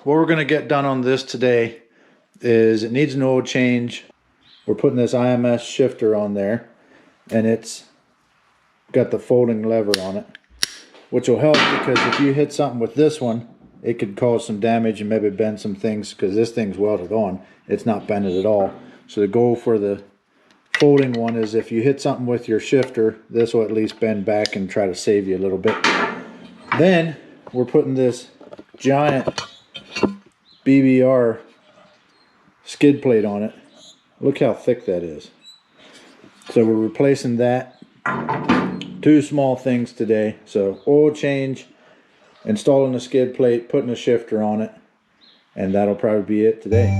what we're going to get done on this today is it needs an oil change. We're putting this IMS shifter on there, and it's got the folding lever on it, which will help because if you hit something with this one, it could cause some damage and maybe bend some things, because this thing's welded on. It's not bended at all. So the goal for the folding one is if you hit something with your shifter, this will at least bend back and try to save you a little bit. Then we're putting this giant BBR skid plate on it. Look how thick that is. So we're replacing that. 2 small things today. So oil change, installing a skid plate, putting a shifter on it, and that'll probably be it today.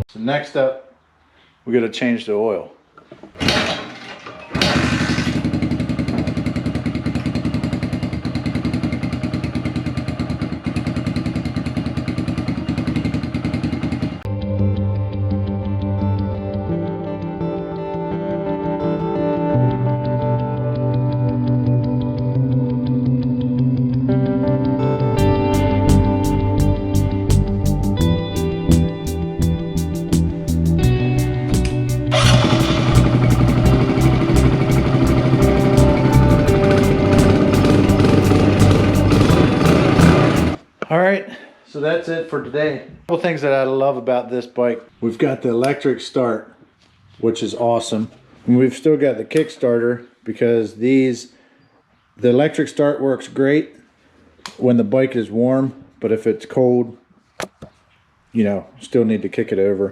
So next up, we got to change the oil. Alright, so that's it for today. A couple things that I love about this bike. We've got the electric start, which is awesome. And we've still got the Kickstarter because the electric start works great when the bike is warm, but if it's cold, you know, still need to kick it over.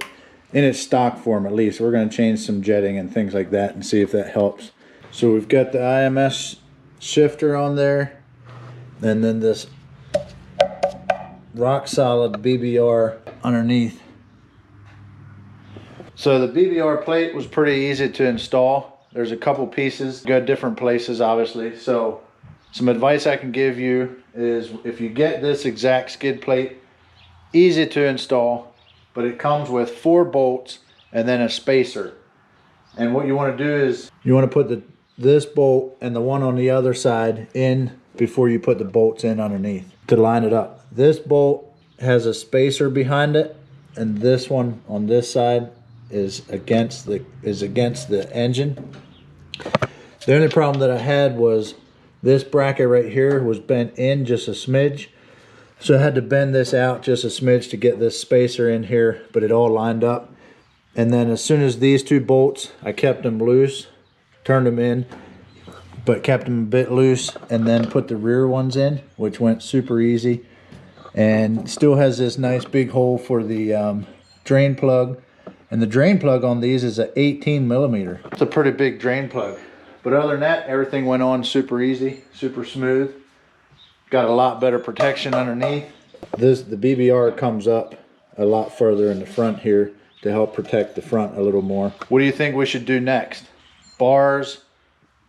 In its stock form at least. We're going to change some jetting and things like that and see if that helps. So we've got the IMS shifter on there, and then this rock solid BBR underneath. So the BBR plate was pretty easy to install. There's a couple pieces, go different places obviously. So Some advice I can give you is if you get this exact skid plate, easy to install, but it comes with 4 bolts and then a spacer. And what you want to do is you want to put this bolt and the one on the other side in before you put the bolts in underneath to line it up. This bolt has a spacer behind it, and this one on this side is against the engine. The only problem that I had was this bracket right here was bent in just a smidge. So I had to bend this out just a smidge to get this spacer in here, but it all lined up. And then as soon as these 2 bolts, I kept them loose, turned them in, but kept them a bit loose, and then put the rear ones in, which went super easy. And still has this nice big hole for the drain plug. And the drain plug on these is a 18 millimeter. It's a pretty big drain plug. But other than that, everything went on super easy, super smooth. Got a lot better protection underneath. The BBR comes up a lot further in the front here to help protect the front a little more. What do you think we should do next? Bars,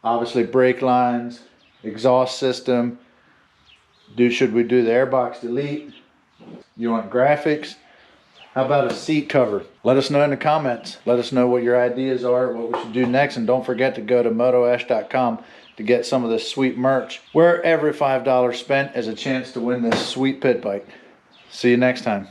obviously brake lines, exhaust system. Should we do the airbox delete? You want graphics? How about a seat cover? Let us know in the comments. Let us know what your ideas are, what we should do next, and don't forget to go to motoesh.com to get some of this sweet merch, where every $5 spent is a chance to win this sweet pit bike. See you next time.